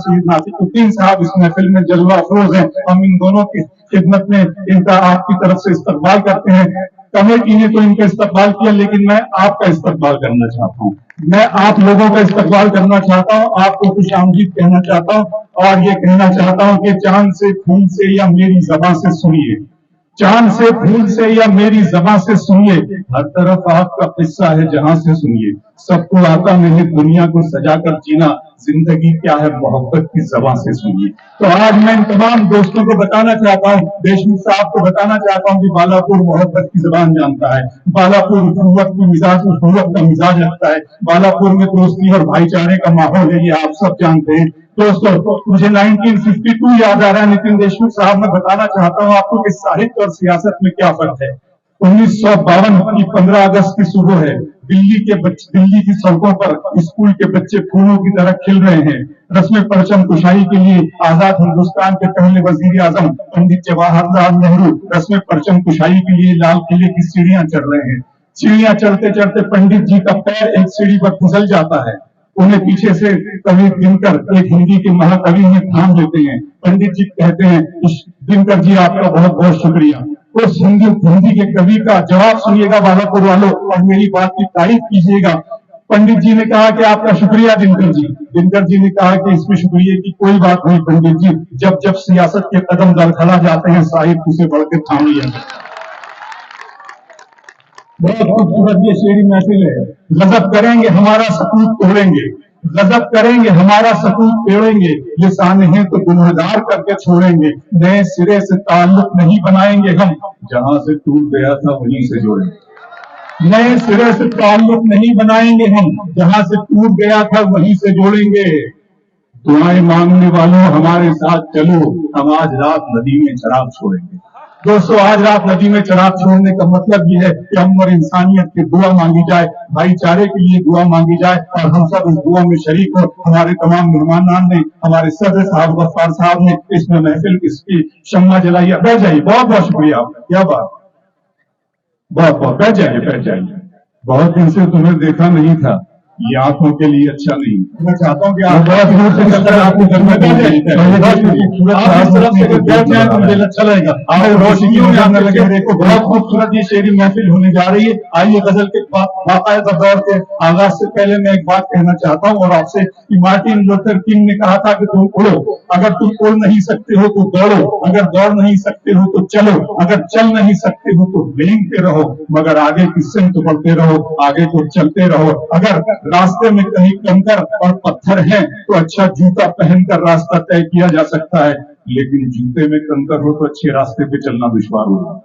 सैयद नासिरुद्दीन साहब इस महफिल में जलवा अफरोज हैं। हम इन दोनों की खिदमत में इनका आपकी तरफ से इस्तकबाल करते हैं। कमेटी ने तो इनका इस्तकबाल किया, लेकिन मैं आपका इस्तकबाल करना चाहता हूँ। मैं आप लोगों का इस्तकबाल करना चाहता हूँ, आपको खुश आमदीद कहना चाहता हूँ और ये कहना चाहता हूँ कि चांद से फूल से या मेरी ज़बां से सुनिए, चांद से फूल से या मेरी ज़बां से सुनिए, हर तरफ आपका किस्सा है जहां से सुनिए, सबको आता नहीं दुनिया को सजाकर जीना, जिंदगी क्या है मोहब्बत की ज़बां से सुनिए। तो आज मैं इन तमाम दोस्तों को बताना चाहता हूँ, देशमुख साहब को बताना चाहता हूँ कि बालापुर मोहब्बत की ज़बान जानता है, बालापुर उखुवत की मिजाज उखुवत का मिजाज रखता है, बालापुर में दोस्ती और भाईचारे का माहौल है, ये आप सब जानते हैं। दोस्तों, मुझे 1952 याद आ रहा है। नितिन देशमुख साहब, मैं बताना चाहता हूँ आपको कि साहित्य और सियासत में क्या फर्क है। 1952 की 15 अगस्त की सुबह है। दिल्ली की सड़कों पर स्कूल के बच्चे फूलों की तरह खिल रहे हैं। रस्म परचम कुशाई के लिए आजाद हिंदुस्तान के पहले वजीर आजम पंडित जवाहरलाल नेहरू रस्म परचम कुशाई के लिए लाल किले की सीढ़ियां चढ़ रहे हैं। सीढ़ियां चढ़ते चढ़ते पंडित जी का पैर एक सीढ़ी पर फिसल जाता है। उन्हें पीछे से कवि दिनकर, एक हिंदी के महाकवि में थाम लेते हैं। पंडित जी कहते हैं, दिनकर जी आपका बहुत बहुत शुक्रिया। उस हिंदी के कवि का जवाब सुनिएगा बालापुर वालों, और मेरी बात की तारीफ कीजिएगा। पंडित जी ने कहा कि आपका शुक्रिया दिनकर जी। दिनकर जी ने कहा कि इसमें शुक्रिया की कोई बात नहीं पंडित जी, जब जब सियासत के कदम लड़खड़ा जाते हैं साहित्य उसे बढ़ के थाम लिया जाता है। बहुत खूबसूरत ये शेरी महफिल है। गजब करेंगे हमारा सकूत तोड़ेंगे, गजब करेंगे हमारा सकूत तोड़ेंगे, ये सानहे तो गुनहगार करके छोड़ेंगे, नए सिरे से ताल्लुक नहीं बनाएंगे हम, जहां से टूट गया था वहीं से जोड़ेंगे। नए सिरे से ताल्लुक नहीं बनाएंगे हम, जहां से टूट गया था वहीं से जोड़ेंगे। दुआएं मांगने वालों हमारे साथ चलो, हम आज रात नदी में चराग छोड़ेंगे। दोस्तों, आज रात नदी में चराग छोड़ने का मतलब यह है कि हम और इंसानियत की दुआ मांगी जाए, भाईचारे के लिए दुआ मांगी जाए, और हम सब इस दुआ में शरीक हो। हमारे तमाम मेहमानान ने, हमारे सदर साहब, गफ्फार साहब ने इसमें महफिल इसकी शम्मा जलाई। बैठ जाइए, बहुत बहुत शुक्रिया आपका, क्या बात, बहुत बहुत, बैठ जाइए बैठ जाइए। बहुत दिन से तुम्हें देखा नहीं था, ये आंखों के लिए अच्छा नहीं। मैं चाहता हूँ कि आप बहुत दूर से चलकर आपके घर में बैठ जाए तो मुझे अच्छा लगेगा। आप रोशनियों में आने लगे, बहुत खूबसूरत ये शेरी महफिल होने जा रही है। आइए गजल के बाकायदा दौर के आगाज से पहले मैं एक बात कहना चाहता हूँ और आपसे कि मार्टिन लूथर किंग ने कहा था कि तुम उड़ो, अगर तुम उड़ नहीं सकते हो तो दौड़ो, अगर दौड़ नहीं सकते हो तो चलो, अगर चल नहीं सकते हो तो रेंगते रहो, मगर आगे की सिमत बढ़ते रहो, आगे को चलते रहो। अगर रास्ते में कहीं कंकर और पत्थर हैं तो अच्छा जूता पहनकर रास्ता तय किया जा सकता है, लेकिन जूते में कंकर हो तो अच्छे रास्ते पे चलना दुश्वार होगा।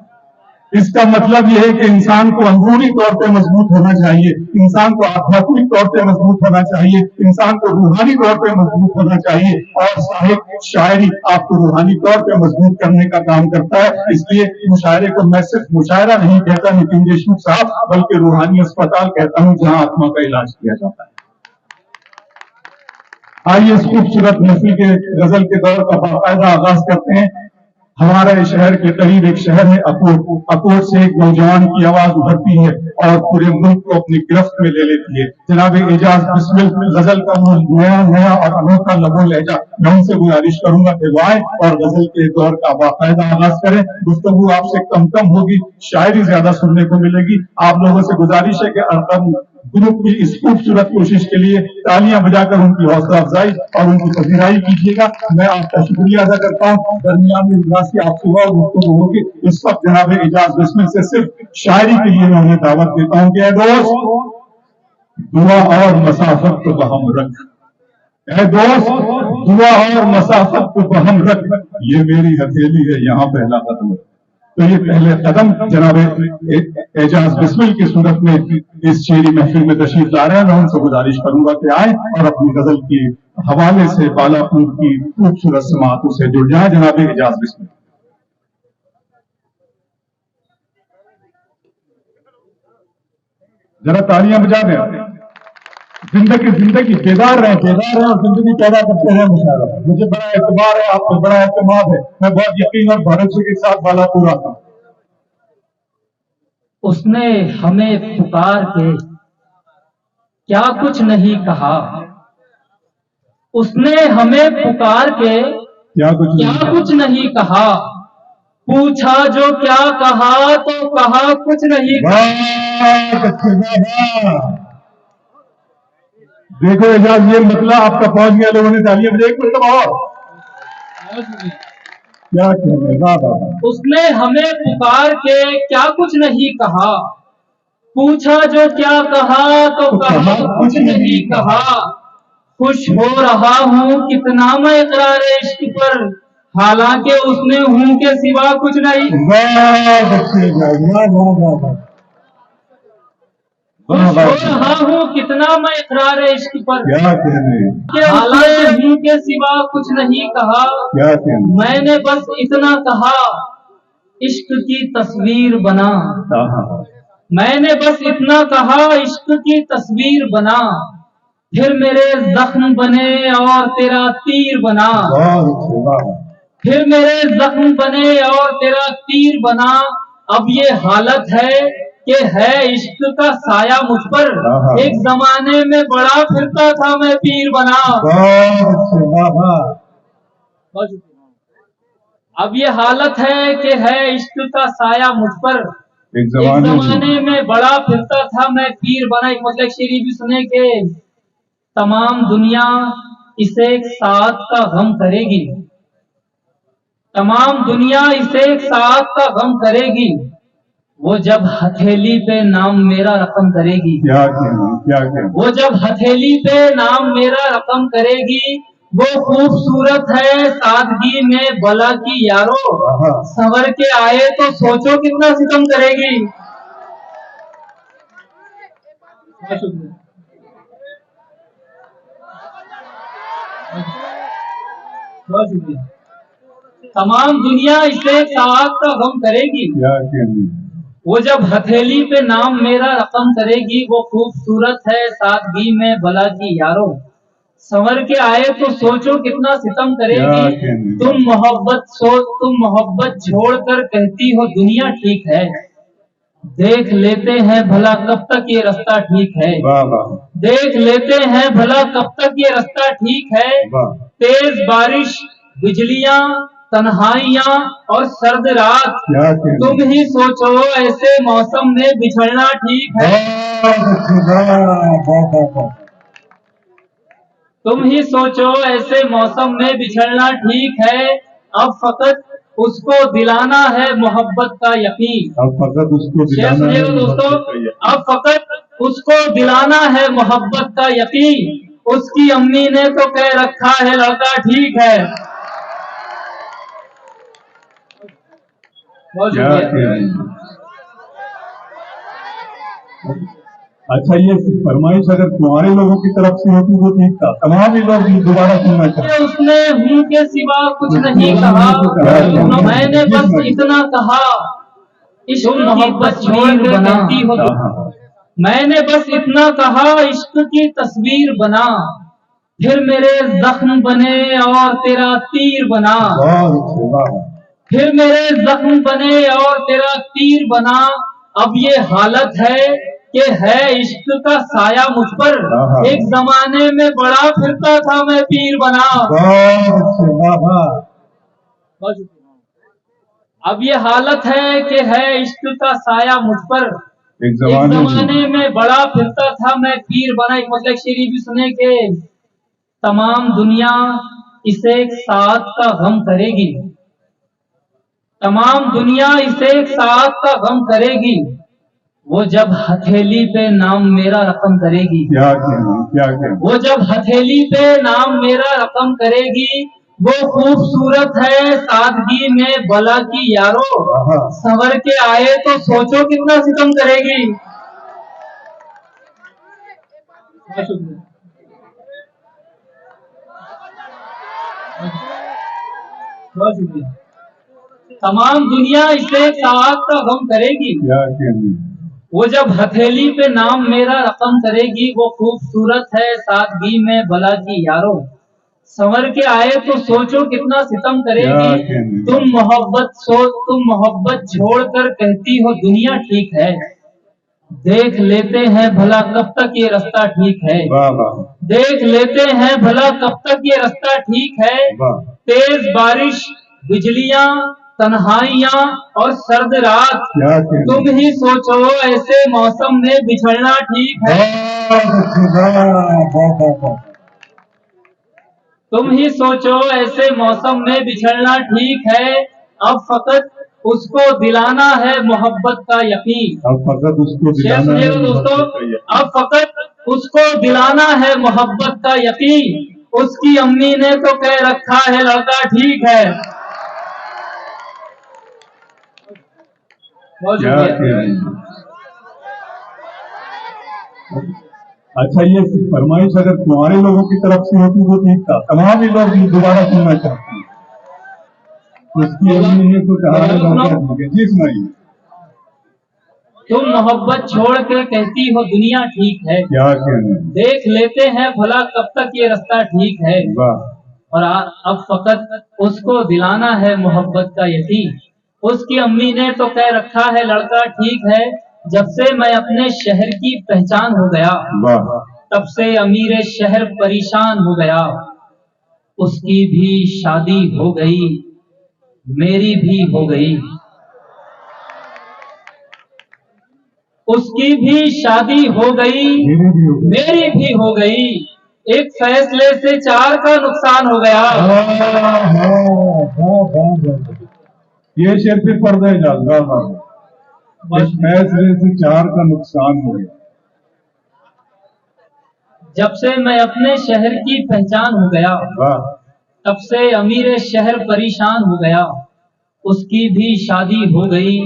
इसका मतलब यह है कि इंसान को अंदरूनी तौर पे मजबूत होना चाहिए, इंसान को आध्यात्मिक तौर पे मजबूत होना चाहिए, इंसान को रूहानी तौर पे मजबूत होना चाहिए, और साहित्य शायरी आपको रूहानी तौर पे मजबूत करने का काम करता है। इसलिए मुशायरे को मैं सिर्फ मुशायरा नहीं कहता नितिन देशमुख साहब, बल्कि रूहानी अस्पताल कहता हूं जहां आत्मा का इलाज किया जाता है। आइए इस खूबसूरत महफिल के गजल के दौर का बाकायदा आगाज करते हैं। हमारे शहर के करीब एक शहर है अकोट। अकोट से एक नौजवान की आवाज उभरती है और पूरे मुल्क को अपनी गिरफ्त में ले लेती है। जनाब एजाज बिस्मिल गजल का वो नया और अनोखा लबो लहजा, मैं उनसे गुजारिश करूंगा कि वो आए और गजल के दौर का बाकायदा आगाज करें। गुफ्तगू आपसे कम होगी, शायरी ज्यादा सुनने को मिलेगी। आप लोगों से गुजारिश है कि अरकम ग्रुप की इस खूबसूरत कोशिश के लिए तालियां बजाकर उनकी हौसला अफजाई और उनकी पजीराई कीजिएगा। मैं आपका शुक्रिया अदा करता हूँ। दरमियान में आपसे होगी इस वक्त जनाब एजाज बिस्मिल से सिर्फ शायरी के लिए मैं उन्हें दावत देता हूँ कि दोस्त दुआ और मसाफत को बहम रख, ऐ दोस्त दुआ और मसाफत को बहम रख, ये मेरी हथेली है यहाँ पहला कदम। तो ये पहले कदम जनाब एजाज बिस्मिल की सूरत में इस शेरी महफिल में तशरीफ ला रहे हैं। मैं उनसे गुजारिश करूंगा कि आए और अपनी गजल के हवाले से बालापुर की खूबसूरत समातों से जुड़ जाए। जनाब एजाज बिस्मिल, जरा तालियां बजा दें। जिंदगी बेदार रहे और जिंदगी पैदा करते हैं मुशायरा। मुझे बड़ा एतबार है, आपको बड़ा एतमाद है, मैं बहुत यकीन और भरोसे के साथ बालापुर आता हूं। उसने हमें पुकार के क्या कुछ नहीं कहा, उसने हमें पुकार के क्या कुछ नहीं कहा, पूछा जो क्या कहा तो कहा कुछ नहीं। बहुत अच्छे, वाह। देखो एजाज, ये मतलब आपका पहुंच गया, लोगों ने तालियां बजाई। एक मतलब और क्या कह रहे, वाह वाह। उसने हमें पुकार के क्या कुछ नहीं कहा, पूछा जो क्या कहा तो कहा कुछ नहीं कहा। खुश हो रहा हूँ कितना मैं इकरार इश्क पर, हालांकि उसने हूँ के सिवा कुछ नहीं। बहुत अच्छे, वाह वाह वाह वाह। खुश हो रहा हूँ कितना मैं इकरार इश्क पर, क्या कहने, हालांकि हूँ के सिवा कुछ नहीं कहा। क्या कहने, मैंने बस इतना कहा इश्क की तस्वीर बना, मैंने बस इतना कहा इश्क की तस्वीर बना, फिर मेरे जख्म बने और तेरा तीर बना। फिर मेरे जख्म बने और तेरा तीर बना। अब ये हालत है कि है इश्क का साया मुझ पर, एक जमाने में बड़ा फिरता था मैं पीर बना। अब ये हालत है कि है इश्क का साया मुझ पर, एक जमाने में बड़ा फिरता था मैं पीर बना। एक मतलब शेरी भी सुने के तमाम दुनिया इसे एक साथ का गम करेगी, तमाम दुनिया इसे एक साथ का गम करेगी, वो जब हथेली पे नाम मेरा रकम करेगी। क्या कहना, वो जब हथेली पे नाम मेरा रकम करेगी, वो खूबसूरत है सादगी में भला की यारो, संवर के आए तो सोचो कितना सितम करेगी। बहुत शुक्रिया। तमाम दुनिया इसे साथ का गम करेगी, वो जब हथेली पे नाम मेरा रकम करेगी, वो खूबसूरत है सादगी में भला की यारो, संवर के आए तो सोचो कितना सितम करेगी। तुम मोहब्बत छोड़कर कहती हो दुनिया ठीक है, देख लेते हैं भला कब तक ये रास्ता ठीक है। देख लेते हैं भला कब तक ये रास्ता ठीक है। तेज बारिश, बिजलियां, तन्हाइयां और सर्द रात, तुम ही सोचो ऐसे मौसम में बिछड़ना ठीक है। तुम ही सोचो ऐसे मौसम में बिछड़ना ठीक है। अब फकत उसको दिलाना है मोहब्बत का यकीन। अब फकत उसको दिलाना है दोस्तों, अब फकत उसको दिलाना है मोहब्बत का यकीन। उसकी अम्मी ने तो कह रखा है लड़का ठीक है। अच्छा, ये फरमाइश अगर तुम्हारे लोगों की तरफ से होती वो ठीक था, तमाम ही लोग दोबारा सुनना चाहते। उसने हूँ के सिवा कुछ नहीं कहा, मैंने बस इतना कहा इश्क मोहब्बत छोड़ बना। मैंने बस इतना कहा इश्क की तस्वीर बना, फिर मेरे जख्म बने और तेरा तीर बना। फिर मेरे जख्म बने और तेरा तीर बना। अब ये हालत है कि है इश्क का साया मुझ पर, एक जमाने में बड़ा फिरता था मैं पीर बना। अब ये हालत है कि है इश्क का साया मुझ पर, एक जमाने में बड़ा फिरता था मैं पीर बना। एक मतलब शेरी भी सुने के तमाम दुनिया इसे एक साथ का गम करेगी, तमाम दुनिया इसे एक साथ का गम करेगी, वो जब हथेली पे नाम मेरा रकम करेगी। क्या कहना, वो जब हथेली पे नाम मेरा रकम करेगी, वो खूबसूरत है सादगी में भला की यारो, संवर के आए तो सोचो कितना सितम करेगी। बहुत शुक्रिया। तमाम दुनिया इसे साथ का गम करेगी, वो जब हथेली पे नाम मेरा रकम करेगी, वो खूबसूरत है सादगी में भला की यारो, संवर के आए तो सोचो कितना सितम करेगी। तुम मोहब्बत छोड़कर कहती हो दुनिया ठीक है, देख लेते हैं भला कब तक ये रास्ता ठीक है। वाह वाह देख लेते हैं भला कब तक ये रास्ता ठीक है। वाह। तेज बारिश, बिजलियां, तन्हाइयां और सर्द रात, क्या कहना। तुम ही सोचो ऐसे मौसम में बिछड़ना ठीक है। तुम ही सोचो ऐसे मौसम में बिछड़ना ठीक है। अब फकत उसको दिलाना है मोहब्बत का यकीन। अब फकत उसको शेर दिलाना है सुनिएगा दोस्तों, मोहब्बत का यकीन। अब फकत उसको दिलाना है मोहब्बत का यकीन। उसकी अम्मी ने तो कह रखा है लड़का ठीक है। बहुत क्या शुक्रिया। कहना। अच्छा, ये फरमाइश अगर तुम्हारे लोगों की तरफ से होती वो ठीक था। तमाम ही लोग दोबारा सुनना चाहते हैं। उसकी अम्मी ने तो कहा है लड़का ठीक है। जी सुनाइए। तुम मोहब्बत छोड़ के कहती हो दुनिया ठीक है। क्या कहना। देख लेते हैं भला कब तक ये रास्ता ठीक है। वाह। और अब फकत उसको दिलाना है मोहब्बत का यकीन। उसकी अम्मी ने तो कह रखा है लड़का ठीक है। जब से मैं अपने शहर की पहचान हो गया, वाह। तब से अमीर शहर परेशान हो गया। उसकी भी शादी हो गई, मेरी भी हो गई। उसकी भी शादी हो गई, मेरी भी हो गई। एक फैसले से चार का नुकसान हो गया। ये शेर पे पर्दा है जाल। एक फैसले से चार का नुकसान हो गया। जब से मैं अपने शहर की पहचान हो गया, तब से अमीर शहर परेशान हो गया। उसकी भी शादी हो गई,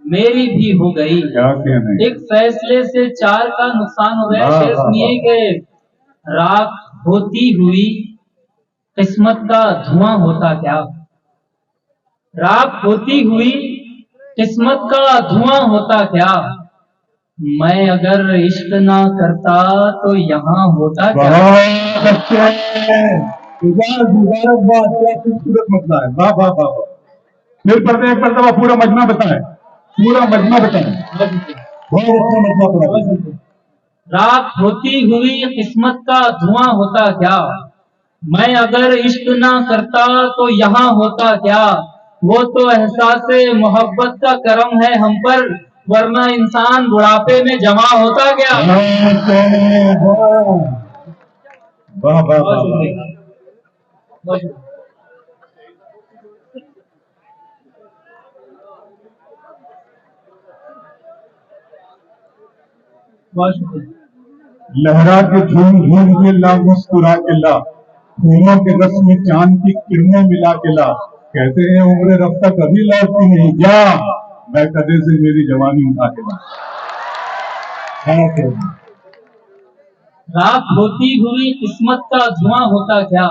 मेरी भी हो गई। क्या कहना। एक फैसले से चार का नुकसान हो गया। शेर सुनिए कि राख होती हुई किस्मत का धुआं होता क्या। राख होती हुई किस्मत का धुआं होता क्या। मैं अगर इश्क ना करता तो यहाँ होता क्या। मुबारकबाद, क्या खूबसूरत मसला है। वाह वाह वाह। फिर पर्दे एक मरतबा पूरा मजमा बताएं। पूरा मजमा बताएं। बहुत अच्छा मजमा पड़ा। राख होती हुई किस्मत का धुआं होता क्या। मैं अगर इश्क ना करता तो यहाँ होता क्या। वो तो एहसास मोहब्बत का करम है हम पर, वरना इंसान बुढ़ापे में जमा होता क्या। वाह वाह वाह। लहरा के झूम झूम के ला, मुस्कुरा के ला, फूलों के रस में चांद की किरणें मिला के ला। कहते हैं उम्र रफ्ता कभी लौटती नहीं, जा मैं कदे से मेरी जवानी उठा के ला। राख होती हुई किस्मत का धुआं होता क्या।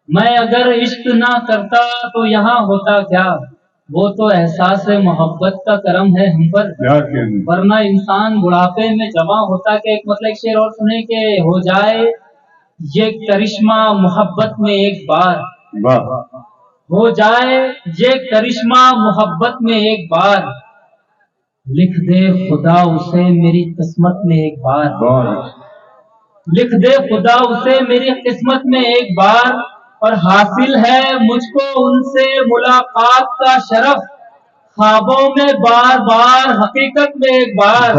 मैं अगर इश्क ना करता तो यहाँ होता क्या। वो तो एहसास मोहब्बत का करम है हम पर, वरना इंसान बुढ़ापे में जमा होता क्या। एक मतलब एक शेर और सुने के हो जाए ये करिश्मा मोहब्बत में एक बार। हो जाए ये करिश्मा मोहब्बत में एक बार। लिख दे खुदा उसे मेरी किस्मत में एक बार। लिख दे खुदा उसे मेरी किस्मत में एक बार। और हासिल है मुझको उनसे मुलाकात का शरफ, ख्वाबों में बार बार हकीकत में एक बार।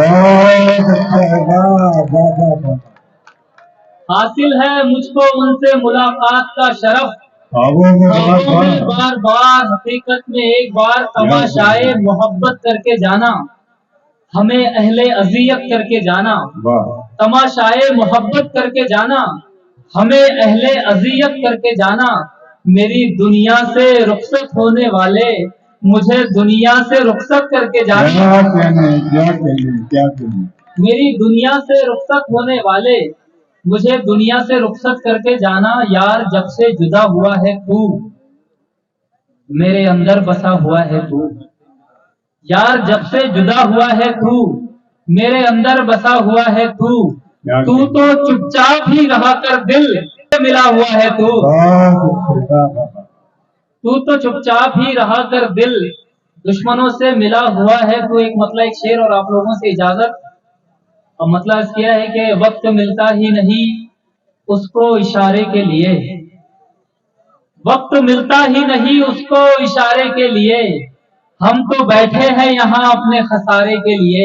हासिल है मुझको उनसे मुलाकात का शरफ, ख्वाबों में बार बार हकीकत में एक बार। तमाशाए मोहब्बत करके जाना, हमें अहले अजियत करके जाना। तमाशाए मोहब्बत करके जाना, हमें अहले अजियत करके जाना। मेरी दुनिया से रुखसत होने वाले मुझे दुनिया से रुखसत करके जाना। मेरी दुनिया से रुखसत होने वाले मुझे दुनिया से रुखसत करके जाना। यार जब से जुदा हुआ है तू, मेरे अंदर बसा हुआ है तू। यार जब से जुदा हुआ है तू, मेरे अंदर बसा हुआ है तू। तू तो चुपचाप ही रहा कर दिल मिला हुआ है तू। तू तो चुपचाप ही रहा कर दिल दुश्मनों से मिला हुआ है तू। एक मतलब एक शेर और आप लोगों से इजाजत। और मतलब क्या है कि वक्त मिलता ही नहीं उसको इशारे के लिए, वक्त मिलता ही नहीं उसको इशारे के लिए। हम तो बैठे हैं यहाँ अपने खसारे के लिए,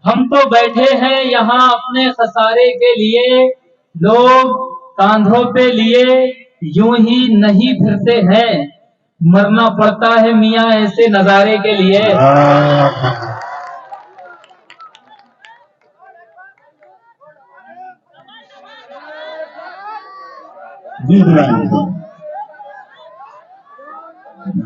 हम तो बैठे हैं यहाँ अपने खसारे के लिए। लोग कांधों पे लिए यूं ही नहीं फिरते हैं, मरना पड़ता है मियाँ ऐसे नजारे के लिए। जी